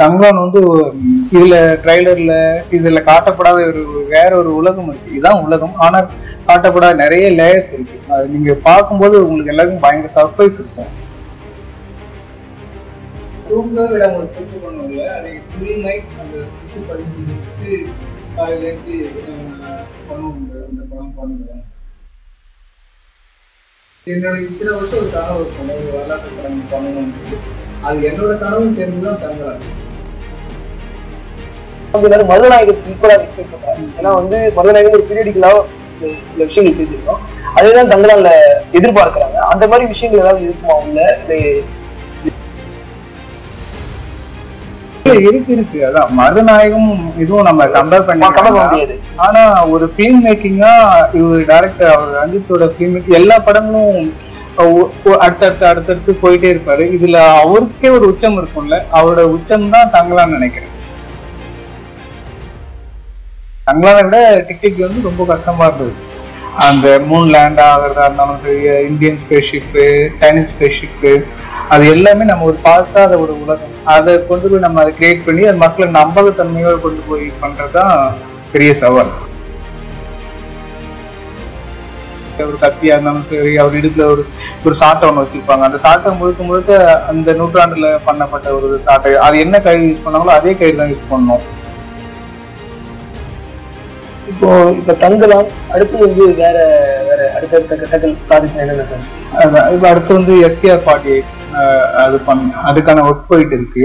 தங்கலான் வந்து இதுல ட்ரைலர்ல இதுல காட்டப்படாத ஒரு வேற ஒரு உலகம் இருக்கு. இதுதான் உலகம். ஆனா காட்டப்படாத நிறைய லேயர்ஸ் இருக்கு. அது நீங்க பார்க்கும்போது உங்களுக்கு எல்லாருக்கும் பயங்கர சர்ப்ரைஸ் இருக்கும். ரூம்ல விட ஒரு ஸ்கிரிப்ட் பண்ணுவோம்ல, அது ஃபுல் நைட் அந்த ஸ்கிரிப்ட் படிச்சு முடிச்சுட்டு காலையில எழுந்து பண்ணுவோம். அந்த படம் பண்ணுவேன். என்னோட இத்தனை வருஷம் ஒரு கனவு இருக்கும், ஒரு வரலாற்று படம் பண்ணணும்னு. அது என்னோட கனவும் சேர்ந்துதான் தங்கலாம். எல்லாரும் மருதநாயகத்துக்கு ஈக்குவலா எக்ஸ்பெக்ட் பண்றாங்க. ஏன்னா வந்து மருதநாயகம் ஒரு பீரியடிக்கலா சில விஷயங்கள் பேசியிருக்கோம். அதேதான் தங்கலான்ல எதிர்பார்க்கிறாங்க. அந்த மாதிரி விஷயங்கள் ஏதாவது இருக்குமா உள்ள? இருக்கு. அதான் மருதநாயகம் இதுவும் நம்ம கம்பேர் பண்ண முடியாது. ஆனா ஒரு பிலிம் மேக்கிங்கா இவர் டைரக்டர் அவர் ரஞ்சித்தோட பிலிம் மேக்கிங் எல்லா படங்களும் அடுத்தடுத்து போயிட்டே இருப்பாரு. இதுல அவருக்கே ஒரு உச்சம் இருக்கும்ல, அவரோட உச்சம் தான் தங்கலான்னு நினைக்கிறேன். தங்கலானை விட டிக்கெட் வந்து ரொம்ப கஷ்டமா இருந்தது. அந்த மூன் லேண்ட் ஆகிறதா இருந்தாலும் சரி, Indian space ship, Chinese space ship, அது எல்லாமே நம்ம ஒரு பார்க்காத ஒரு உலகம். அதை கொண்டு போய் நம்ம அதை கிரியேட் பண்ணி அது மக்களை நம்பகத்தன்மையோடு கொண்டு போய் பண்றதுதான் பெரிய சவால். ஒரு கத்தியா இருந்தாலும் சரி, அவர் இடுப்புல ஒரு சாட்டை ஒன்று வச்சிருப்பாங்க. அந்த சாட்டை முழுக்க முழுக்க அந்த நூற்றாண்டுல பண்ணப்பட்ட ஒரு சாட்டை. அது என்ன கயிறு யூஸ் பண்ணாங்களோ அதே கயிறு தான் யூஸ் பண்ணணும். இப்ப தங்கலாம் அடுத்து வந்து வேற வேற அடுத்தடுத்த கட்டங்கள் ப்ராஜெக்ட் என்னென்ன சார்? அதான் இப்ப அடுத்து வந்து STR-48 அது அதுக்கான ஒர்க் போயிட்டு இருக்கு.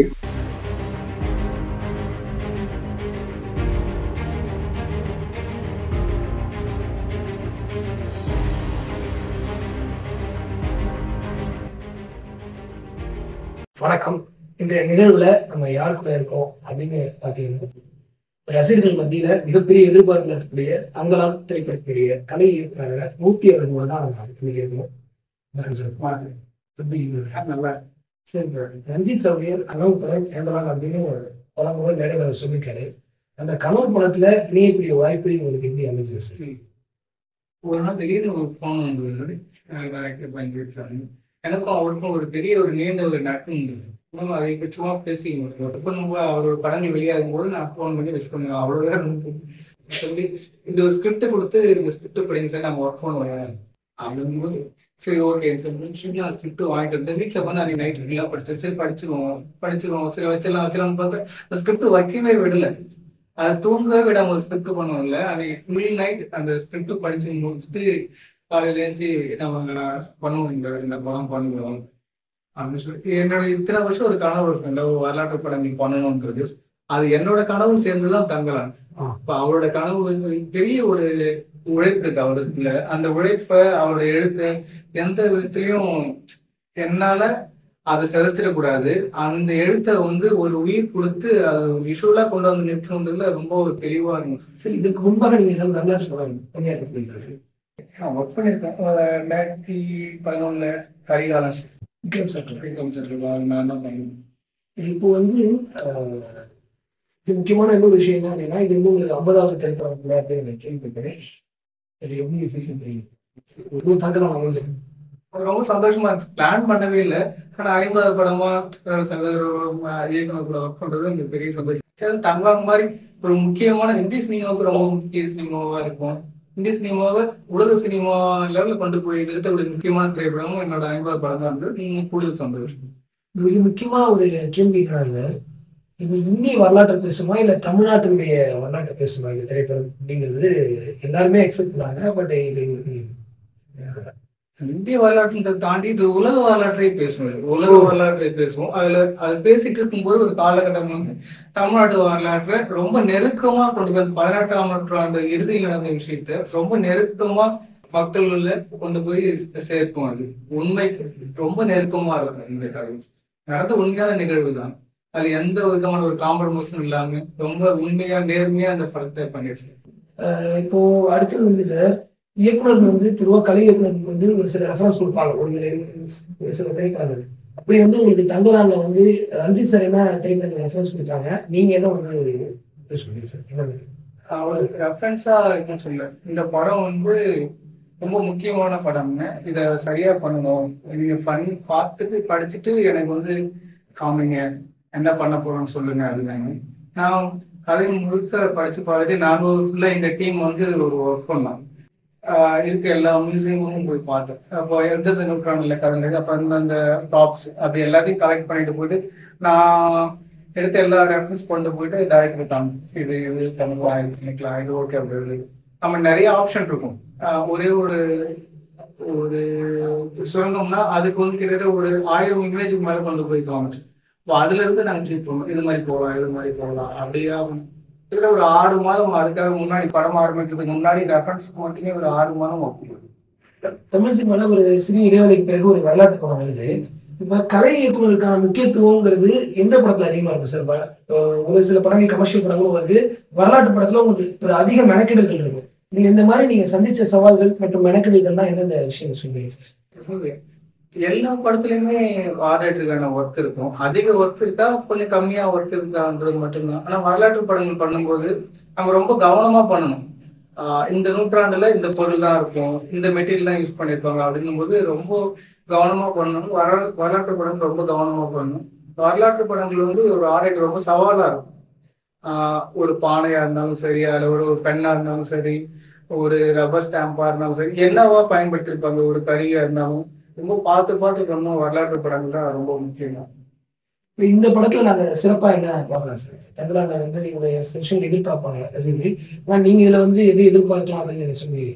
வணக்கம். இன்றைய நிகழ்வுல நம்ம யாருக்குள்ள இருக்கோம் அப்படின்னு பாத்தீங்கன்னா, ரசிகர்கள் மத்தியில மிகப்பெரிய எதிர்பார்ப்புல இருக்கக்கூடிய தங்கலாம் திரைப்படக்கூடிய கலை இயக்குனர் மூர்த்தி அவர்கள் தான் இன்னைக்கு இருக்கோம். சரி, ரஞ்சித் சௌரியர் கனவு படம் கேண்டலாம் அப்படின்னு பல முறை மேடைகளை சொல்லியிருக்காரு. அந்த கனவு படத்துல இணையக்கூடிய வாய்ப்பு உங்களுக்கு எப்படி அமைஞ்சது சார்? ஒரு நாள் திடீர்னு ஒரு ஃபோன் வந்து பயன்படுத்துறாங்க. எனக்கும் அவருக்கும் ஒரு பெரிய ஒரு நீண்ட ஒரு நட்பு இருந்தது. அதை சும்மா பேசி பண்ணும்போது அவரோட படங்கள் வெளியாகும் போது நான் ஃபோன் பண்ணி விஷ் பண்ணுவேன். அவ்வளோதான் சொல்லி இந்த ஒரு ஸ்கிரிப்ட் கொடுத்து இந்த ஸ்கிரிப்ட் படிங்க சார், நம்ம ஒர்க் பண்ணுவேன் அப்படிங்கும்போது சரி ஓகே சார் நான் ஸ்கிரிப்ட் வாங்கிட்டு வந்தேன். வீட்டில் வந்து அன்னைக்கு நைட் ஃபுல்லாக படித்தேன். சரி படிச்சிருவோம் சரி வச்சிடலாம் பார்த்தா அந்த ஸ்கிரிப்ட் வைக்கவே விடலை. அதை தூங்கவே விடாம ஒரு ஸ்கிரிப்ட் பண்ணுவோம்ல, அன்னைக்கு ஃபுல் நைட் அந்த ஸ்கிரிப்ட் படிச்சு முடிச்சுட்டு காலையில எழுந்து நம்ம பண்ணுவோம், இந்த படம் பண்ணுவோம் அப்படின்னு சொல்லிட்டு என்னோட இத்தனை வருஷம் ஒரு கனவு இருக்குல்ல, ஒரு வரலாற்று படங்கள் பண்ணணும்ன்றது. அது என்னோட கனவும் சேர்ந்துதான் தங்கலாம். இப்ப அவரோட கனவு பெரிய ஒரு உழைப்பு இருக்கு அவருக்குள்ள. அந்த உழைப்ப அவரோட எழுத்து எந்த விதத்திலையும் என்னால அதை சிதைச்சிடக்கூடாது. அந்த எழுத்தை வந்து ஒரு உயிர் கொடுத்து அது விஷுவலா கொண்டு வந்து நிறுத்தணுன்றதுல ரொம்ப ஒரு தெளிவா இருக்கும். சரி, இதுக்கு முன்பாக நீங்க ஏதாவது நல்லா பணியாற்றி நான் ஒர்க் பண்ணியிருக்கேன். 2011 கரிகாலன் நான் தான் பண்ணேன். இப்போ வந்து முக்கியமான இன்னொரு விஷயம் என்ன அப்படின்னா, இது வந்து உங்களுக்கு 50வது திரைப்படம் அப்படின்னு கேள்விப்பட்டேன். இது எப்படி தங்கலாம் அமைஞ்சது? ரொம்ப சந்தோஷமா இருந்துச்சு. பிளான் பண்ணவே இல்லை. ஆனா 50வது படமா இயக்குனர் கூட ஒர்க் பண்றது எனக்கு பெரிய சந்தோஷம். தங்கலாம் மாதிரி ஒரு முக்கியமான இந்திய சினிமாவுக்கு ரொம்ப முக்கிய சினிமாவா இருக்கும். இந்திய சினிமாவை உலக சினிமா லெவலில் கொண்டு போய் நிறுத்தக்கூடிய முக்கியமான திரைப்படமும் என்னோட 50வது படம் தான் வந்து கூடுதல் சந்தோஷம். மிக முக்கியமா ஒரு கேள்வி இருக்கிறாங்க, இது இந்திய வரலாற்றை பேசுமா இல்ல தமிழ்நாட்டினுடைய வரலாற்றை பேசுமா இந்த திரைப்படம் அப்படிங்கிறது எல்லாருமே எக்ஸ்பெக்ட் பண்ணாங்க. பட் இது இந்திய வரலாற்றை தாண்டி இது உலக வரலாற்றை பேசுவோம். உலக வரலாற்றை பேசுவோம். அது பேசிட்டு இருக்கும்போது ஒரு காலகட்டம் வந்து தமிழ்நாட்டு வரலாற்றை ரொம்ப நெருக்கமா கொண்டு போய் 18ஆம் நூற்றாண்டு இறுதியில் நடந்த விஷயத்த ரொம்ப நெருக்கமா மக்கள் கொண்டு போய் சேர்க்கும். அது உண்மைக்கு ரொம்ப நெருக்கமா இருக்கும். இந்த கதை நடந்த உண்மையான நிகழ்வு தான். அது எந்த விதமான ஒரு காம்ப்ரமைஸும் இல்லாம ரொம்ப உண்மையா நேர்மையா அந்த படத்தை பண்ணிருக்கேன். இப்போ அடுத்தது வந்து சார், இயக்குனர் வந்து பொதுவாக கலை இயக்குனர் வந்து ஒரு சில ரெஃபரன்ஸ் கொடுப்பாங்க, ஒரு சில திரைக்காரர்கள். அப்படி வந்து உங்களுக்கு தங்கலான்ல வந்து ரஞ்சித் சார் என்ன திரைப்படங்கள் ரெஃபரன்ஸ் கொடுத்தாங்க, நீங்க என்ன வந்து சார் அவருக்கு ரெஃபரன்ஸா என்ன சொல்ல, இந்த படம் வந்து ரொம்ப முக்கியமான படம்னு, இதை சரியா பண்ணணும், நீங்க பண்ணி பார்த்துட்டு படிச்சுட்டு எனக்கு வந்து காமிங்க என்ன பண்ண போறோம்னு சொல்லுங்க அப்படின்னாங்க. நான் கதை முழுக்க படிச்சு பார்த்துட்டு நாங்கள் ஃபுல்லாக எங்கள் டீம் வந்து ஒரு ஒர்க் பண்ணோம். இருக்க எல்லா மியூசியமும் போய் பார்த்தேன். அப்போ எந்த நூற்றாண்டுல கலந்தது, அப்போ அந்த ப்ராப்ஸ் அப்படி எல்லாத்தையும் கலெக்ட் பண்ணிட்டு போயிட்டு நான் எடுத்த எல்லா ரெஃபரன்ஸ் கொண்டு போயிட்டு டைரக்டர் தான் இது இது பண்ணலாம், இது பண்ணிக்கலாம், இது ஓகே அப்படி நம்ம நிறைய ஆப்ஷன் இருக்கும். ஒரே ஒரு ஒரு சுரங்கம்னா அதுக்கு வந்து கிட்டத்தட்ட ஒரு 1000 இமேஜுக்கு மேலே கொண்டு போய் காமிச்சு. அதுல இருந்து நாங்கள் சூஸ் பண்ணுவோம், இது மாதிரி போகலாம், இது மாதிரி போகலாம் அப்படியா. கிட்டத்தட்ட ஒரு 6 மாதம் அதுக்காக முன்னாடி படம் ஆரம்பிக்கிறதுக்கு முன்னாடி ரெஃபரன்ஸ்க்கு மட்டுமே ஒரு 6 மாதம் ஒப்புக்கொடுக்கும். தமிழ் சினிமால ஒரு சிறிய இடைவெளிக்கு பிறகு ஒரு வரலாற்று படம் வருது. இப்ப கலை இயக்குனருக்கான முக்கியத்துவங்கிறது எந்த படத்துல அதிகமா இருக்கும் சார்? ஒரு சில படங்கள் கமர்ஷியல் படங்களும் வருது, வரலாற்று படத்துல உங்களுக்கு ஒரு அதிக மெனக்கெடுதல் இருக்கும். நீங்க இந்த மாதிரி நீங்க சந்திச்ச சவால்கள் மற்றும் மெனக்கெடுதல்னா எந்தெந்த விஷயம் சொல்லுங்க சார்? எல்லா படத்துலயுமே ஆர்டேட்டருக்கான ஒர்க் இருக்கும். அதிக ஒர்க் இருக்கா, கொஞ்சம் கம்மியா ஒர்க் இருக்கான்றது மட்டும்தான். ஆனா வரலாற்று படங்கள் பண்ணும்போது நம்ம ரொம்ப கவனமா பண்ணணும். இந்த நூற்றாண்டுல இந்த பொருள் தான் இருக்கும், இந்த மெட்டீரியல் தான் யூஸ் பண்ணியிருப்பாங்க அப்படின்னும் போது ரொம்ப கவனமா பண்ணணும். வரலாற்று படம் ரொம்ப கவனமா பண்ணணும். வரலாற்று படங்கள் வந்து ஒரு ஆர்டேட்டர் ரொம்ப சவாலா இருக்கும். ஒரு பானையா இருந்தாலும் சரி, அதுல ஒரு பெண்ணா இருந்தாலும் சரி, ஒரு ரப்பர் ஸ்டாம்பா இருந்தாலும் சரி, என்னவா பயன்படுத்திருப்பாங்க, ஒரு கருவியா இருந்தாலும் ரொம்ப பார்த்து பார்த்து பண்ணணும். வரலாற்று படங்கள் தான் ரொம்ப முக்கியம். இந்த படத்துல நாங்க சிறப்பா என்ன பார்க்கலாம் சார்? தங்களான வந்து நீங்களுடைய விஷயம் எதிர்பார்ப்பாங்க ரசிகர்கள். ஆனா நீங்க இதுல வந்து எது எதிர்பார்க்கலாம் அப்படின்னு சொல்லி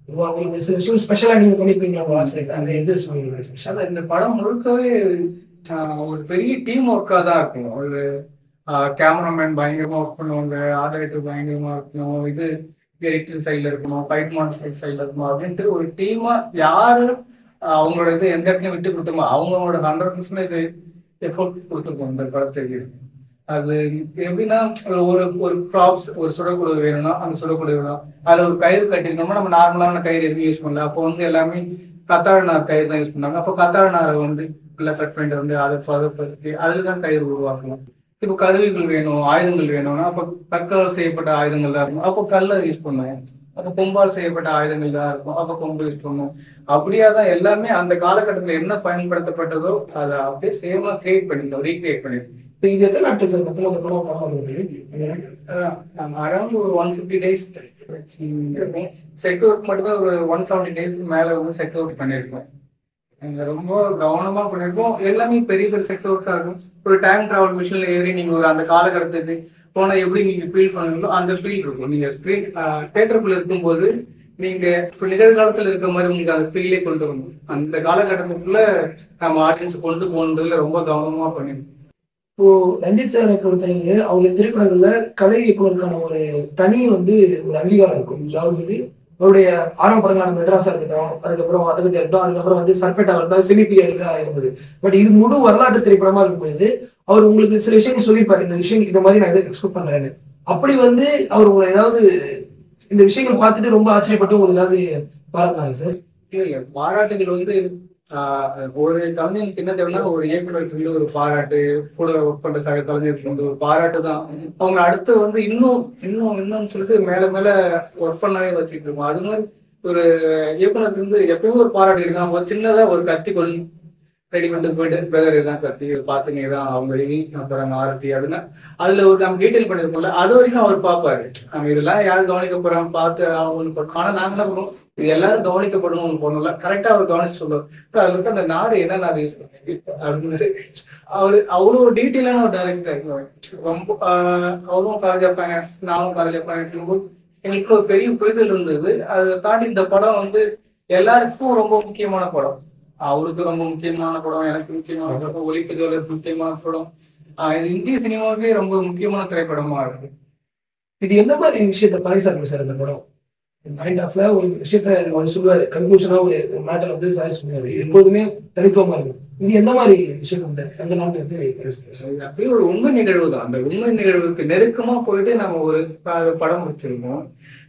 உங்களுக்கு சில விஷயம் ஸ்பெஷலா நீங்க பண்ணிருப்பீங்களா ஆசை? அந்த எது சொல்லுவீங்க? இந்த படம் முழுக்கவே ஒரு பெரிய டீம் ஒர்க்கா தான் இருக்கும். ஒரு கேமராமேன் பயங்கரமா ஒர்க் பண்ணுவாங்க, ஆர்டர் பயங்கரமா இருக்கணும், இது எடிட்டர் சைட்ல இருக்கணும், ஃபைட் மாஸ்டர் சைட்ல இருக்கணும் அப்படின்ட்டு ஒரு டீமா யாரு அவங்களோட இது எந்த இடத்துலையும் விட்டு கொடுத்தோமோ அவங்களோட 100% எஃபோர்ட் கொடுத்துருக்கோம் இந்த படத்துக்கு. அது எப்படின்னா ஒரு ஒரு ப்ராப்ஸ், ஒரு சுடக்குழு வேணும்னா அந்த சுடக்குழு வேணும். அதுல ஒரு கயிறு கட்டிருக்கோம்னா நம்ம நார்மலான கயிறு எதுவும் யூஸ் பண்ணல. அப்போ வந்து எல்லாமே கத்தாழ நார் கயிறு தான் யூஸ் பண்ணாங்க. அப்போ கத்தாழ நாரை வந்து ஃபுல்லாக கட் பண்ணிட்டு வந்து அதை பதப்படுத்தி அதில் தான் கயிறு உருவாக்கணும். இப்போ கருவிகள் வேணும், ஆயுதங்கள் வேணும்னா அப்போ கற்கால் செய்யப்பட்ட ஆயுதங்கள் தான் இருக்கும், அப்போ கல்லை யூஸ் பண்ணுவேன். அப்போ கொம்பால் செய்யப்பட்ட ஆயுதங்கள் தான் இருக்கும், அப்போ கொம்பு யூஸ் பண்ணுவோம். அப்படியா தான் எல்லாமே அந்த காலகட்டத்தில் என்ன பயன்படுத்தப்பட்டதோ அதை அப்படியே சேமா கிரியேட் பண்ணிட்டோம், ரீக்ரியேட் பண்ணிட்டோம். இது எத்தனை நாட்கள் சார் மொத்தம் அந்த படம்? அரௌண்ட் ஒரு 150 days இருக்கும். செட் ஒர்க் மட்டுமே ஒரு 170 daysக்கு மேல வந்து செட் ஒர்க் பண்ணியிருக்கோம். ரொம்ப கவனமா பண்ணிருக்கோம். எல்லாமே பெரிய பெரிய செட் ஒர்க்கா இருக்கும். ஒரு டைம் டிராவல் மிஷின்ல ஏறி நீங்க ஒரு அந்த காலகட்டத்துக்கு போனா எப்படி நீங்க ஃபீல் பண்ணுவீங்களோ அந்த ஃபீல் இருக்கும். நீங்க ஸ்கிரீன் தியேட்டருக்குள்ள இருக்கும்போது நீங்க இப்ப நிகழ்காலத்துல இருக்க மாதிரி உங்களுக்கு அந்த ஃபீலே கொண்டு வரணும். அந்த காலகட்டத்துக்குள்ள நம்ம ஆடியன்ஸ் கொண்டு போனதுல ரொம்ப கவனமா பண்ணிருக்கோம். இப்போ ரஞ்சித் சாரை பொறுத்தவரைங்க அவங்க திரைப்படங்கள்ல கலை இயக்குனருக்கான ஒரு தனி வந்து ஒரு அங்கீகாரம் இருக்கும். அதாவது அவருடைய ஆரம்ப படங்களான மெட்ராஸா இருக்கட்டும், அதுக்கப்புறம் அதுக்கு இருக்கட்டும், அதுக்கப்புறம் வந்து சர்பேட்டா இருக்கட்டும், செமி பீரியடுக்கா இருந்தது. பட் இது முழு வரலாற்று திரைப்படமா இருக்கும்போது அவர் உங்களுக்கு சில விஷயங்கள் சொல்லியிருப்பாரு, இந்த விஷயம் இந்த மாதிரி நான் எதை எக்ஸ்பெக்ட் பண்றேன்னு. அப்படி வந்து அவர் உங்களை ஏதாவது இந்த விஷயங்கள் பார்த்துட்டு ரொம்ப ஆச்சரியப்பட்டு உங்களுக்கு ஏதாவது பாராட்டினாங்க சார்? இல்ல பாராட்டுகள் வந்து ஒரு கலைஞருக்கு என்ன தேவைன்னா ஒரு இயக்குநருக்கு வந்து ஒரு பாராட்டு, கூட ஒர்க் பண்ற சக கலைஞருக்கு வந்து ஒரு பாராட்டு தான். அவங்க அடுத்து வந்து இன்னும் இன்னும் இன்னும் சொல்லிட்டு மேல மேல ஒர்க் பண்ணவே வச்சுட்டு இருக்கோம். அது மாதிரி ஒரு இயக்குநருக்கு வந்து எப்பயுமே ஒரு பாராட்டு இருக்காங்க. ஒரு சின்னதா ஒரு கத்தி கொண்டு ரெடி பண்ணிட்டு போயிட்டு பிரதர் இதுதான் கத்தி பாத்துங்க, இதான் அவங்க போறாங்க ஆரத்தி அப்படின்னா அதுல ஒரு நம்ம டீட்டெயில் பண்ணிருப்போம்ல, அது வரைக்கும் அவர் பார்ப்பாரு. நம்ம இதெல்லாம் யாரும் கவனிக்க போறாங்க பார்த்து அவங்களுக்கு. ஆனா நாங்க என்ன பண்ணுவோம், இது எல்லாரும் கவனிக்கப்படணும் போனோம்ல, கரெக்டா அவர் கவனிச்சு சொல்லுவார். அதுல இருக்க அந்த நாடு என்ன நாடு யூஸ் பண்ணி அப்படின்னு அவரு அவ்வளவு டீட்டெயிலான ஒரு டைரக்டர். ரொம்ப அவரும் காலேஜ் ஆஃப் ஃபைனான்ஸ், நானும் காலேஜ் ஆஃப் ஃபைனான்ஸ் எங்களுக்கு ஒரு பெரிய புரிதல் இருந்தது. அதை தாண்டி இந்த படம் வந்து எல்லாருக்கும் ரொம்ப முக்கியமான படம். அவருக்கு ரொம்ப முக்கியமான படம், எனக்கு முக்கியமான படம், ஒளிப்பதிவாளருக்கு முக்கியமான படம். இது இந்திய சினிமாவுக்கே ரொம்ப முக்கியமான திரைப்படமா இருக்கு. இது என்ன மாதிரி விஷயத்த பறைசாற்று சார் இந்த படம்? மைண்ட் ஆஃப்ல ஒரு விஷயத்த அவர் சொல்லுவாரு, கன்க்ளூஷனா ஒரு மேட்டர் வந்து சார் சொல்லுவாரு, எப்போதுமே தனித்துவமா இருக்கும். இது எந்த மாதிரி விஷயம் அந்த நாட்டு அப்படியே ஒரு உண்மை நிகழ்வு தான். அந்த உண்மை நிகழ்வுக்கு நெருக்கமா போயிட்டு நம்ம ஒரு படம் முடிச்சிருக்கோம்.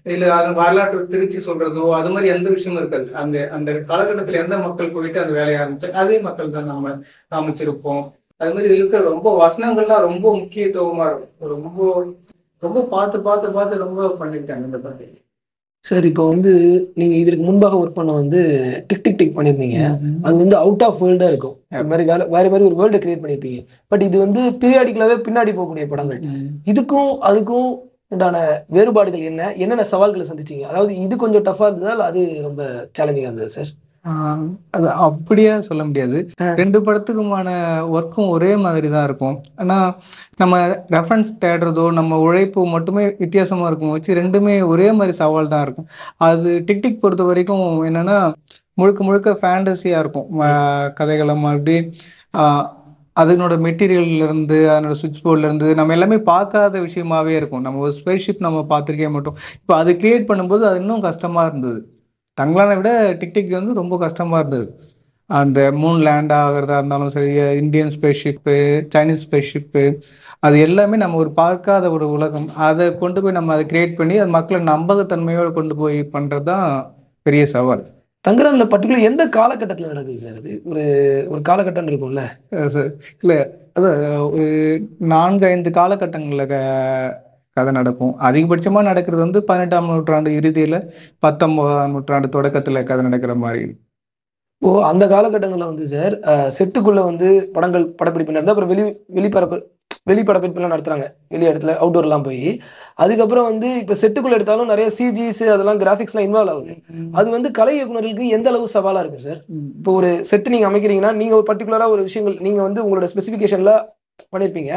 இதுல அது வரலாற்று திருச்சி சொல்றதோ அது மாதிரி எந்த விஷயமும் இருக்காது. அந்த அந்த காலகட்டத்துல எந்த மக்கள் போயிட்டு அந்த வேலையை ஆரம்பிச்சு அதே மக்கள் தான் நம்ம காமிச்சிருப்போம். அது மாதிரி இதுல இருக்க ரொம்ப வசனங்கள்லாம் ரொம்ப முக்கியத்துவமா இருக்கும். ரொம்ப ரொம்ப பார்த்து பார்த்து பார்த்து ரொம்ப பண்ணிருக்காங்க இந்த பத்தி. சார் இப்போ வந்து நீங்க இதற்கு முன்பாக ஒர்க் பண்ண வந்து டிக் டிக் டிக் பண்ணியிருந்தீங்க. அது வந்து அவுட் ஆஃப் வேர்ல்டா இருக்கும். இது மாதிரி வேற வேற ஒரு வேர்ல்டு கிரியேட் பண்ணியிருப்பீங்க. பட் இது வந்து பீரியாடிக்கலாவே பின்னாடி போகக்கூடிய படங்கள். இதுக்கும் அதுக்கும் உண்டான வேறுபாடுகள் என்ன? என்னென்ன சவால்களை சந்திச்சீங்க? அதாவது இது கொஞ்சம் டஃபா இருந்ததா? இல்ல அது ரொம்ப சேலஞ்சிங்கா இருந்ததா சார்? அது அப்படியே சொல்ல முடியாது. 2 படத்துக்குமான ஒர்க்கும் ஒரே மாதிரி தான் இருக்கும். ஆனா, நம்ம ரெஃபரன்ஸ் தேடுறதோ, நம்ம உழைப்பு மட்டுமே வித்தியாசமா இருக்கும் வச்சு 2மே ஒரே மாரி சவால் தான் இருக்கும். அது டிக் டிக் பொறுத்தவரைக்கும் என்னன்னா, முழுக்க முழுக்க ஃபேண்டஸியா இருக்கும். கதைகள மறுபடி அ அதனோட மெட்டீரியல்லேருந்து, அதனோட ஸ்விட்ச் போர்ட்லேருந்து நம்ம எல்லாமே பார்க்காத விஷயமாவே இருக்கும். நம்ம ஒரு ஸ்பேஸ்ஷிப் நம்ம பார்த்துருக்கவே மாட்டோம். இப்போ அது கிரியேட் பண்ணும்போது அது இன்னும் கஷ்டமா இருந்தது. தங்கலான விட டிக் டிக் வந்து ரொம்ப கஷ்டமா இருந்தது. அந்த மூன் லேண்ட் ஆகுறதா இருந்தாலும் சரி, Indian space ship, Chinese space ship, அது எல்லாமே நம்ம ஒரு பார்க்காத ஒரு உலகம். அத கொண்டு போய் நம்ம அத கிரியேட் பண்ணி, அது மக்கள நம்பகத்தன்மையோட கொண்டு போய் பண்றது தான் பெரிய சவால். தங்கரான்ல பர்ட்டிகுலர் எந்த காலகட்டத்துல நடக்குது சார் அது? ஒரு ஒரு காலகட்டம் இருக்கும்ல? சார் இல்ல அதான் ஒரு 4, 5 காலகட்டங்கள்ல கதை நடக்கும். அதிகபட்சமா நடக்கிறது வந்து 18ஆம் நூற்றாண்டு இறுதியில, 19ஆம் நூற்றாண்டு தொடக்கத்துல கதை நடக்கிற மாரி. ஓ! அந்த காலகட்டங்கள்ல வந்து சார், செட்டுக்குள்ள வந்து படப்பிடிப்பு நடந்து, அப்புறம் வெளி படப்பிடிப்புலாம் நடத்துறாங்க. வெளி இடத்துல அவுட்டோர்லாம் போயி. அதுக்கப்புறம் வந்து இப்ப செட்டுக்குள்ள எடுத்தாலும் நெறைய சிஜிஸ் அதெல்லாம் கிராபிக்ஸ்லாம் இன்வால்வ் ஆகுது. அது வந்து கலை இயக்குனர்களுக்கு எந்த அளவு சவாலா இருக்கும் சார்? இப்போ ஒரு செட் நீங்க அமைக்கிறீங்கன்னா, நீங்க ஒரு பர்ட்டிகுலரா ஒரு விஷயங்கள் நீங்க வந்து உங்களோட ஸ்பெசிஃபிகேஷன்ல பண்ணியிருப்பீங்க.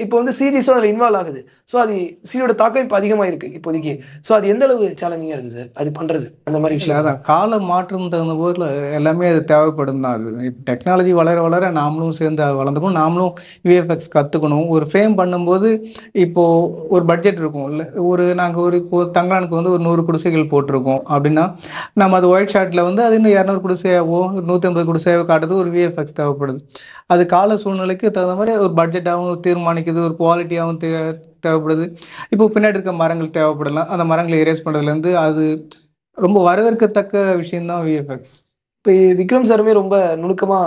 இப்போ வந்து சிஜிஸும் அதில இன்வால்வ் ஆகுது. ஸோ அது சியோட தாக்கம் இப்போ அதிகமா இருக்கு இப்போதைக்கு. ஸோ அது எந்த அளவு சேலஞ்சிங்கா இருக்கு சார்? அது பண்றது அந்த மாரி இல்ல விஷயம். அதான் கால மாற்றம் தகுந்த போதுல எல்லாமே அது தேவைப்படும் தான். அது இப்போ டெக்னாலஜி வளர வளர நாமளும் சேர்ந்து அது வளர்ந்துக்கணும். நாமளும் விஎஃப்எக்ஸ் கத்துக்கணும். ஒரு ஃப்ரேம் பண்ணும்போது இப்போ ஒரு பட்ஜெட் இருக்கும் இல்ல. நாங்க இப்போ தங்கலானுக்கு வந்து ஒரு 100 குடிசைகள் போட்டிருக்கோம் அப்படின்னா, நம்ம அது ஒயிட் ஷாட்ல வந்து அது இன்னும் 200 குடிசையாவோ, 150 குடிசையாவோ காட்டுறது ஒரு விஎஃப்எக்ஸ் தேவைப்படுது. அது கால சூழ்நிலைக்கு தகுந்த மாதிரி ஒரு பட்ஜெட்டாகவும் தீர்மானிக்குது, ஒரு குவாலிட்டியாகவும் தேவைப்படுது. இப்போ பின்னாடி இருக்க மரங்கள் தேவைப்படலாம். அந்த மரங்களை எரேஸ் பண்றதுலேருந்து அது ரொம்ப வரவேற்கத்தக்க விஷயம் தான் விஎஃப்எக்ஸ். இப்ப விக்ரம் சாருமே ரொம்ப நுணுக்கமா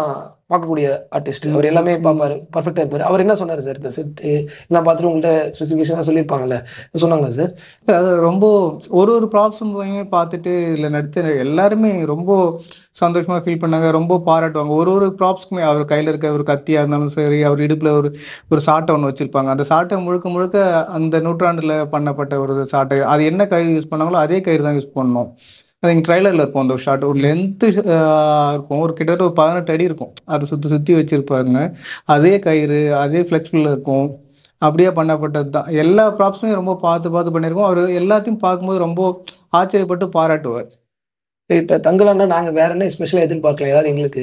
பார்க்கக்கூடிய ஆர்டிஸ்ட். அவர் எல்லாமே பார்ப்பாரு. பெர்ஃபெக்ட்டா இருப்பாரு. அவர் என்ன சொன்னாரு சார்? இப்ப செட்டு எல்லாம் பார்த்துட்டு உங்கள்ட்ட ஸ்பெசிஃபிகேஷன்லாம் சொல்லியிருப்பாங்கல்ல. சொன்னாங்களா சார்? அது ரொம்ப ஒரு ப்ராப்ஸுமே பார்த்துட்டு இதில் நடித்த எல்லாருமே ரொம்ப சந்தோஷமாக ஃபீல் பண்ணாங்க. ரொம்ப பாராட்டுவாங்க. ஒரு ப்ராப்ஸ்க்குமே அவர் கையில் இருக்க ஒரு கத்தியாக இருந்தாலும் சரி, அவர் இடுப்பில் ஒரு சாட்டை ஒன்று வச்சுருப்பாங்க. அந்த சாட்டை முழுக்க முழுக்க அந்த நூற்றாண்டில் பண்ணப்பட்ட ஒரு சாட்டை. அது என்ன கயிறு யூஸ் பண்ணாங்களோ அதே கயிறு தான் யூஸ் பண்ணோம். அது எங்கள் ட்ரைலரில் இருக்கும். அந்த ஒரு ஷாட் ஒரு லென்த்து இருக்கும். கிட்டத்தட்ட ஒரு 18 அடி இருக்கும். அதை சுற்றி வச்சுருப்பாருங்க. அதே கயிறு அதே ஃப்ளெக்சிபிளில் இருக்கும். அப்படியே பண்ணப்பட்டது தான். எல்லா ப்ராப்ஸுமே ரொம்ப பார்த்து பண்ணியிருக்கோம். அவரு எல்லாத்தையும் பார்க்கும்போது ரொம்ப ஆச்சரியப்பட்டு பாராட்டுவார். இப்ப தங்கலான்னா நாங்க வேற என்ன ஸ்பெஷலா எதிர்பார்க்கலாம்? ஏதாவது எங்களுக்கு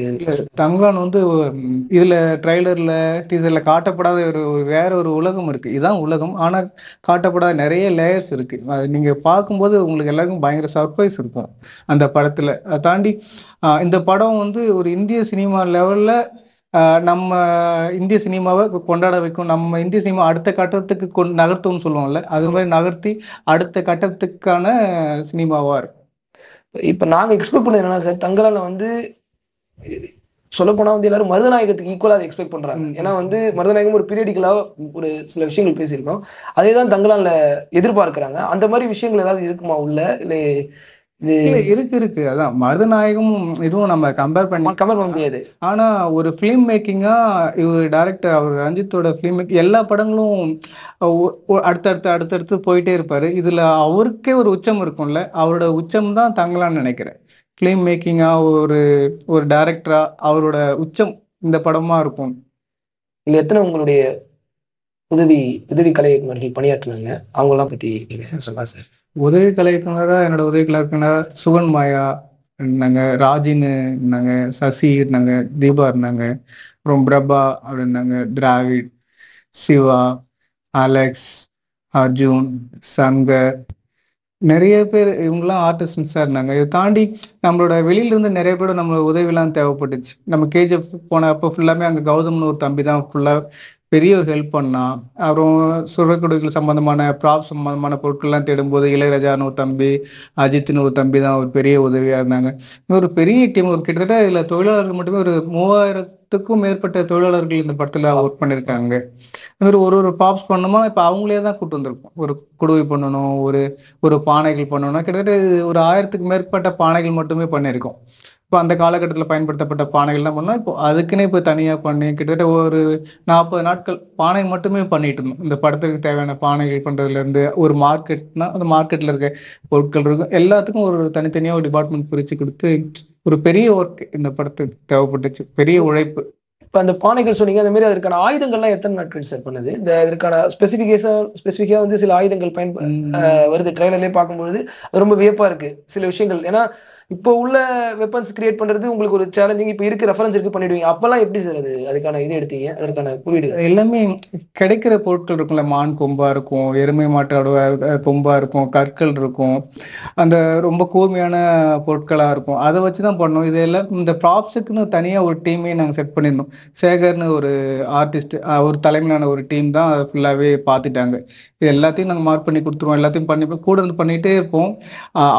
தங்கலான் வந்து இதுல ட்ரைலர்ல, டீசர்ல காட்டப்படாத வேற ஒரு உலகம் இருக்கு. இதான் உலகம். ஆனா காட்டப்படாத நிறைய லேயர்ஸ் இருக்கு. அது நீங்க பார்க்கும்போது உங்களுக்கு எல்லாருக்கும் பயங்கர சர்ப்ரைஸ் இருக்கும் அந்த படத்துல. அதை தாண்டி இந்த படம் வந்து ஒரு இந்திய சினிமா லெவல்ல நம்ம இந்திய சினிமாவை கொண்டாட வைக்கும். நம்ம இந்திய சினிமா அடுத்த கட்டத்துக்கு நகர்த்தும்னு சொல்லுவோம்ல, அது மாதிரி நகர்த்தி அடுத்த கட்டத்துக்கான சினிமாவா இருக்கும். இப்ப நாங்க எக்ஸ்பெக்ட் பண்ணது என்னன்னா சார், தங்கலான்ல வந்து சொல்லப்போனா வந்து எல்லாரும் மருதநாயகத்துக்கு ஈக்குவலா அதை எக்ஸ்பெக்ட் பண்றாங்க. ஏன்னா வந்து மருதநாயகம் ஒரு பீரியடிக்கலா ஒரு சில விஷயங்கள் பேசியிருக்கோம். அதே தான் தங்கலான்ல எதிர்பார்க்கிறாங்க. அந்த மாதிரி விஷயங்கள் ஏதாவது இருக்குமா உள்ள? இல்ல இருக்கு. அதான் மருதநாயகமும் இதுவும் நம்ம கம்பேர் பண்ண முடியாது. ஆனா ஒரு ஃபிலிம் மேக்கிங்கா இவர் டைரக்டர் அவர் ரஞ்சித்தோட ஃபிலிம் மேக்கிங் எல்லா படங்களும் அடுத்தடுத்து போயிட்டே இருப்பாரு. இதுல அவருக்கே ஒரு உச்சம் இருக்கும்ல, அவரோட உச்சம் தான் தங்கலான்னு நினைக்கிறேன். ஃபிலிம் மேக்கிங்கா ஒரு டைரக்டரா அவரோட உச்சம் இந்த படமா இருக்கும். இல்ல எத்தனை உங்களுடைய உதவி கலை இயக்குனர்கள் பணியாற்றினாங்க? அவங்கெல்லாம் பத்தி நீங்க சொல்லலாம் சார். உதவி கலை இயக்குனராக என்னோட உதவி கலை இயக்குனர் சுகன் மாயா இருந்தாங்க, ராஜின்னு இருந்தாங்க, சசி இருந்தாங்க, தீபா இருந்தாங்க, அப்புறம் பிரபா அப்படின்னாங்க, திராவிட், சிவா, அலெக்ஸ், அர்ஜுன், சங்கர், நிறைய பேர் இவங்கெல்லாம் ஆர்டிஸ்டாக இருந்தாங்க. இதை தாண்டி நம்மளோட வெளியிலேருந்து நிறைய பேர் நம்மளோட உதவிலாம் தேவைப்பட்டுச்சு. நம்ம கேஜிஎஃப் போனப்போ ஃபுல்லாமே அங்கே கௌதம்னு ஒரு தம்பி தான் ஃபுல்லாக பெரிய ஒரு ஹெல்ப் பண்ணான். அப்புறம் சுரக்குடிகள் சம்மந்தமான ப்ராப் சம்மந்தமான பொருட்கள்லாம் தேடும்போது இளையராஜான்னு ஒரு தம்பி, அஜித்னு ஒரு தம்பி தான் ஒரு பெரிய உதவியாக இருந்தாங்க. ஒரு பெரிய டீம், ஒரு கிட்டத்தட்ட இதில் தொழிலாளர்கள் மட்டுமே ஒரு 3000 1000க்கும் மேற்பட்ட தொழிலாளர்கள் இந்த படத்துல ஒர்க் பண்ணியிருக்காங்க. இந்த மாதிரி ஒரு ஒரு ப்ராப்ஸ் பண்ணோமா இப்போ அவங்களே தான் கூட்டு வந்திருக்கோம். ஒரு குடுவை பண்ணணும், ஒரு ஒரு பானைகள் பண்ணணும்னா கிட்டத்தட்ட ஒரு 1000த்துக்கு மேற்பட்ட பானைகள் மட்டுமே பண்ணியிருக்கோம். இப்போ அந்த காலகட்டத்தில் பயன்படுத்தப்பட்ட பானைகள் தான் பண்ணோம். இப்போ அதுக்குன்னே இப்போ தனியாக பண்ணி கிட்டத்தட்ட ஒரு 40 நாட்கள் பானை மட்டுமே பண்ணிட்டு இருந்தோம். இந்த படத்துக்கு தேவையான பானைகள் பண்ணுறதுலேருந்து ஒரு மார்க்கெட்னா அந்த மார்க்கெட்டில் இருக்க பொருட்கள் இருக்கும் எல்லாத்துக்கும் ஒரு தனித்தனியாக ஒரு டிபார்ட்மெண்ட் பிரித்து கொடுத்து ஒரு பெரிய ஒர்க் இந்த படத்துக்கு தேவைப்பட்டுச்சு. பெரிய உழைப்பு. இப்போ அந்த பானைகள் சொன்னீங்க, அந்த மாதிரி அதற்கான ஆயுதங்கள்லாம் எத்தனை நாட்கள் சார் பண்ணுது? இதற்கான ஸ்பெசிஃபிக்காக வந்து சில ஆயுதங்கள் வருது ட்ரெய்லர்லேயே பார்க்கும்பொழுது அது ரொம்ப வியப்பா இருக்கு சில விஷயங்கள். ஏன்னா இப்போ உள்ள வெப்பன்ஸ் கிரியேட் பண்றது உங்களுக்கு ஒரு சேலஞ்சிங். இப்போ இருக்கு ரெஃபரன்ஸ் இருக்கு பண்ணிடுவீங்க. அப்பெல்லாம் எப்படி சார் அதுக்கான இது எடுத்தீங்க, அதற்கான குறியீடு? எல்லாமே கிடைக்கிற பொருட்கள் இருக்கும்ல, மான் கொம்பா இருக்கும், எருமை மாட்டோட கொம்பா இருக்கும், கற்கள் இருக்கும், அந்த ரொம்ப கூர்மையான பொருட்களாக இருக்கும். அதை வச்சு தான் பண்ணோம். இது எல்லாம் இந்த ப்ராப்ஸுக்குன்னு தனியாக ஒரு டீமே நாங்கள் செட் பண்ணியிருந்தோம். சேகர்னு ஒரு ஆர்டிஸ்ட், ஒரு தலைமையிலான ஒரு டீம் தான் அதை ஃபுல்லாகவே பார்த்துட்டாங்க. இது எல்லாத்தையும் நாங்கள் மார்க் பண்ணி கொடுத்துருவோம். எல்லாத்தையும் பண்ணி கூட இருந்து பண்ணிகிட்டே இருப்போம்.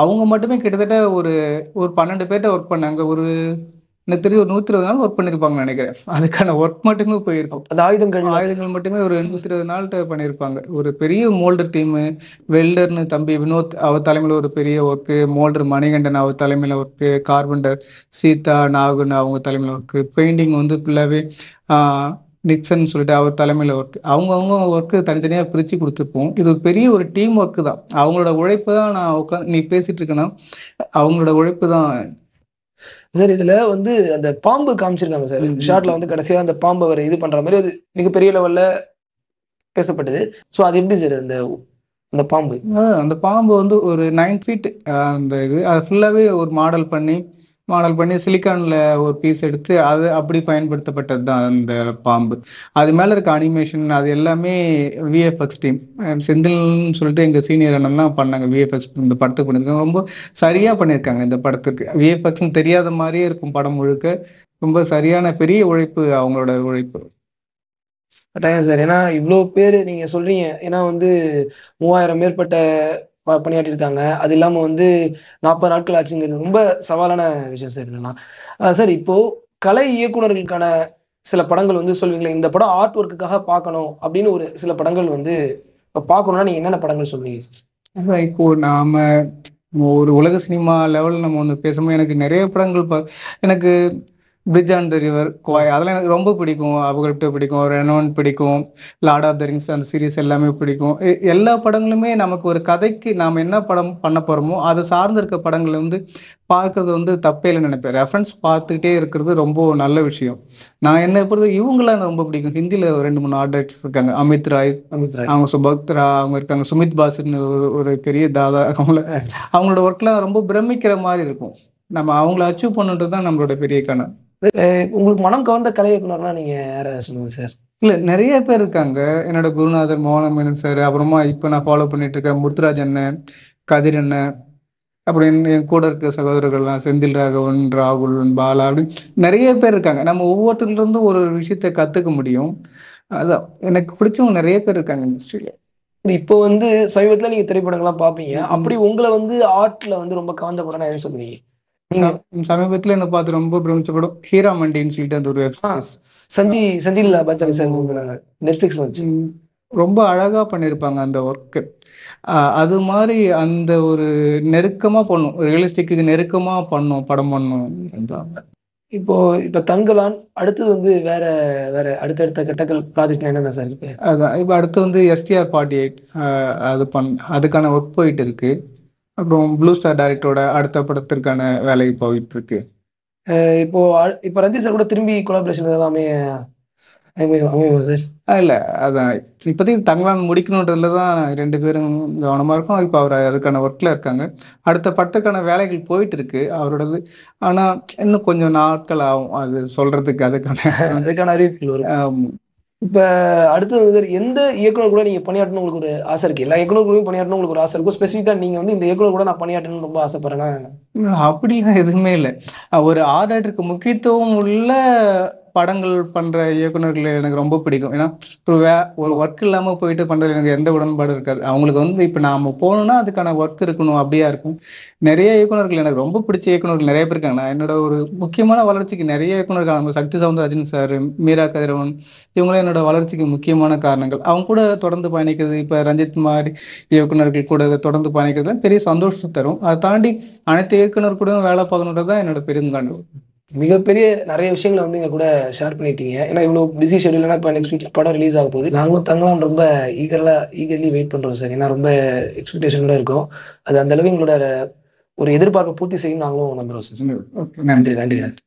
அவங்க மட்டுமே கிட்டத்தட்ட ஒரு 12 பேர்கிட்ட ஒர்க் பண்ணாங்க. எனக்கு தெரியும் ஒரு 120 நாள் ஒர்க் பண்ணியிருப்பாங்கன்னு நினைக்கிறேன். அதுக்கான ஒர்க் மட்டுமே போயிருக்கும். அந்த ஆயுதங்கள் மட்டுமே ஒரு 120 நாள்கிட்ட பண்ணியிருப்பாங்க. ஒரு பெரிய மோல்டர் டீமு, வெல்டர்னு தம்பி வினோத் அவர் தலைமையில் ஒரு பெரிய ஒர்க்கு, மோல்டர் மணிகண்டன் அவர் தலைமையில் ஒர்க்கு, கார்பெண்டர் சீதா நாகுன் அவங்க தலைமையில் ஒர்க்கு, பெயிண்டிங் வந்து ஃபுல்லாகவே நிக்சன் சொல்லிட்டு அவர் தலைமையில் ஒர்க்கு. அவங்கவுங்க ஒர்க்கு தனித்தனியாக பிரித்து கொடுத்துருப்போம். இது ஒரு பெரிய ஒரு டீம் ஒர்க்கு தான். அவங்களோட உழைப்பு தான் நான் நீ பேசிகிட்டு இருக்கேன்னா அவங்களோட உழைப்பு தான். சார் இதுல வந்து அந்த பாம்பு காமிச்சிருக்காங்க சார் ஷார்ட்ல வந்து கடைசியா அந்த பாம்பை வர இது பண்ற மாதிரி அது மிகப்பெரிய லெவல்ல பேசப்பட்டது. ஸோ அது எப்படி சார் அந்த பாம்பு? அந்த பாம்பு வந்து ஒரு 9 ஃபீட் அந்த இது அது ஃபுல்லாகவே ஒரு மாடல் பண்ணி சிலிக்கானில் ஒரு பீஸ் எடுத்து அது அப்படி பயன்படுத்தப்பட்டது தான் அந்த பாம்பு. அது மேலே இருக்க அனிமேஷன் அது எல்லாமே விஎஃப்எக்ஸ் டீம் செந்தில்னு சொல்லிட்டு எங்கள் சீனியர் அண்ணன்லாம் பண்ணாங்க. விஎஃப்எக்ஸ் இந்த படத்துக்கு பண்ணியிருக்காங்க. ரொம்ப சரியாக பண்ணியிருக்காங்க. இந்த படத்துக்கு விஎஃப்எக்ஸ்ன்னு தெரியாத மாதிரியே இருக்கும் படம் முழுக்க. ரொம்ப சரியான பெரிய உழைப்பு அவங்களோட உழைப்பு. கட்டாயம் சார். ஏன்னா இவ்வளோ பேர் நீங்க சொல்றீங்க. ஏன்னா வந்து 3000 மேற்பட்ட பணியாற்றிருக்காங்க. அது இல்லாம வந்து 40 நாட்கள் ஆச்சுங்கிறது ரொம்ப சவாலான விஷயம் சார் இதெல்லாம். சார் இப்போ கலை இயக்குனர்களுக்கான சில படங்கள் வந்து சொல்வீங்களே, இந்த படம் ஆர்ட் ஒர்க்குக்காக பார்க்கணும் அப்படின்னு ஒரு சில படங்கள் வந்து இப்போ பார்க்கணும்னா நீங்க என்னென்ன படங்கள் சொல்லுவீங்க சார்? அதான் இப்போ ஒரு உலக சினிமா லெவலில் நம்ம ஒன்று பேசும்போது எனக்கு நிறைய படங்கள் எனக்கு பிரிட்ஜ் ஆன் த ரிவர், கோய் அதெல்லாம் எனக்கு ரொம்ப பிடிக்கும். அபகரிப்டோ பிடிக்கும், ரெனோன் பிடிக்கும், லார்ட் ஆஃப் த ரிங்ஸ் அந்த சீரீஸ் எல்லாமே பிடிக்கும். எல்லா படங்களுமே நமக்கு ஒரு கதைக்கு நாம் என்ன படம் பண்ண போகிறோமோ அதை சார்ந்து இருக்க படங்களை வந்து பார்க்கறது வந்து தப்பே இல்லை நினைப்பேன். ரெஃபரன்ஸ் பார்த்துக்கிட்டே இருக்கிறது ரொம்ப நல்ல விஷயம். நான் என்ன பொறுத்த இவங்களாம் எனக்கு ரொம்ப பிடிக்கும். ஹிந்தியில் 2-3 ஆர்டிஸ்ட் இருக்காங்க. அமித் ராய், அவங்க சுபக்த்ரா அவங்க இருக்காங்க. சுமித் பாசுன்னு ஒரு பெரிய தாதா, அவங்களோட ஒர்க்லாம் ரொம்ப பிரமிக்கிற மாதிரி இருக்கும். நம்ம அவங்கள அச்சீவ் பண்ணுறது தான் நம்மளோட பெரிய கனவு. உங்களுக்கு மனம் கவர்ந்த கலை இயக்குனர்னா நீங்க யாரை சொல்லுங்க சார்? இல்லை நிறைய பேர் இருக்காங்க. என்னோட குருநாதர் மோகனமேனன் சார், அப்புறமா இப்போ நான் ஃபாலோ பண்ணிட்டு இருக்கேன் முத்துராஜ் அண்ணன், கதிர் அண்ணன், அப்புறம் என் கூட இருக்க சகோதரர்கள்லாம் செந்தில் ராகவன், ராகுல், பாலா அப்படின்னு நிறைய பேர் இருக்காங்க. நம்ம ஒவ்வொருத்தருலேருந்தும் ஒரு விஷயத்தை கற்றுக்க முடியும். அதான் எனக்கு பிடிச்சவங்க நிறைய பேர் இருக்காங்க இண்டஸ்ட்ரியில். இப்போ வந்து சமீபத்தில் நீங்கள் திரைப்படங்கள்லாம் பார்ப்பீங்க. அப்படி உங்களை வந்து ஆர்ட்ல வந்து ரொம்ப கவர்ந்த படம் எது சொல்லுவீங்க? சமீபத்தில் என்ன பார்த்து ரொம்ப பிரமிச்ச படம் ஹீரா மண்டின்னு சொல்லிட்டு அந்த ஒரு வெப் சீரிஸ் சஞ்சில் பச்சன் சார் நெட்ஃப்ளிக்ஸ் வச்சு ரொம்ப அழகாக பண்ணியிருப்பாங்க அந்த ஒர்க்கு. அது மாதிரி அந்த ஒரு நெருக்கமாக பண்ணும், ரியலிஸ்டிக்கு நெருக்கமாக பண்ணும் படம் பண்ணும். இப்போ தங்கலான் அடுத்தது வந்து வேற அடுத்தடுத்த கட்டங்கள் ப்ராஜெக்ட் என்னென்ன சார் இருக்கு? அதான் இப்போ அடுத்து வந்து STR 48 அதுக்கான ஒர்க் போயிட்டு இருக்கு. அப்புறம் ப்ளூ ஸ்டார் டைரக்டரோட அடுத்த படத்திற்கான வேலை போயிட்டு இருக்கு. இப்போ ரஞ்சித் சார் கூட திரும்பி கொலாபரேஷன் எல்லாமே சார்? இல்லை அதான் இப்போதைக்கு தங்கலான் முடிக்கணுன்றதுல தான் 2 பேரும் கவனமாக இருக்கும். இப்போ அவர் அதுக்கான ஒர்க்கில் இருக்காங்க. அடுத்த படத்துக்கான வேலைகள் போயிட்டு இருக்கு அவரோடது. ஆனால் இன்னும் கொஞ்சம் நாட்கள் ஆகும் அது சொல்றதுக்கு. அதுக்கான அறிவிப்புகள் வரும். இப்போ அடுத்தது எந்த இயக்குனர் கூட நீங்கள் பணியாற்றணும் உங்களுக்கு ஒரு ஆசை இருக்கு? எல்லா இயக்குனர் கூடயும் பணியாற்றணும் உங்களுக்கு ஒரு ஆசை இருக்கும். ஸ்பெசிஃபிக்காக நீங்கள் வந்து இந்த இயக்குனர் கூட நான் பணியாற்றணும்னு ரொம்ப ஆசைப்படுறேன்னா? அப்படிலாம் எதுவுமே இல்லை. ஒரு ஆர்டருக்கு முக்கியத்துவம் உள்ள படங்கள் பண்ற இயக்குனர்கள் எனக்கு ரொம்ப பிடிக்கும். ஏன்னா ஒரு ஒரு ஒர்க் இல்லாம போயிட்டு பண்றது எனக்கு எந்த உடன்பாடும் இருக்காது. அவங்களுக்கு வந்து இப்ப நாம போகணும்னா அதுக்கான ஒர்க் இருக்கணும், அப்படியா இருக்கும். நிறைய இயக்குனர்கள் எனக்கு ரொம்ப பிடிச்ச இயக்குனர்கள் நிறைய பேர் இருக்காங்க. நான் என்னோட ஒரு முக்கியமான வளர்ச்சிக்கு நிறைய இயக்குனர்கள், நம்ம சக்தி சவுந்தரராஜன் சார், மீரா கதிரவன், இவங்களாம் என்னோட வளர்ச்சிக்கு முக்கியமான காரணங்கள். அவங்க கூட தொடர்ந்து பயணிக்கிறது, இப்போ ரஞ்சித் மாதிரி இயக்குனர்கள் கூட தொடர்ந்து பயணிக்கிறது பெரிய சந்தோஷத்தை தரும். அதை தாண்டி அனைத்து இயக்குனர் கூட வேலை பார்க்கணுன்றது தான் என்னோட பெருங்காண்டு. மிகப்பெரிய நிறைய விஷயங்களை வந்து எங்க கூட ஷேர் பண்ணிட்டீங்க. ஏன்னா இவ்வளோ பிஸி ஷெடியூல்னா இப்போ நெக்ஸ்ட் வீக் படம் ரிலீஸ் ஆக போகுது. நாங்களும் தங்கலாம் ரொம்ப ஈகர்லி வெயிட் பண்ணுறோம் சார். ஏன்னா ரொம்ப எக்ஸ்பெக்டேஷனோட இருக்கும். அது அந்த அளவு எங்களோட ஒரு எதிர்பார்ப்பை பூர்த்தி செய்யும் நாங்களும் நம்புறோம் சார். நன்றி. நன்றி நன்றி.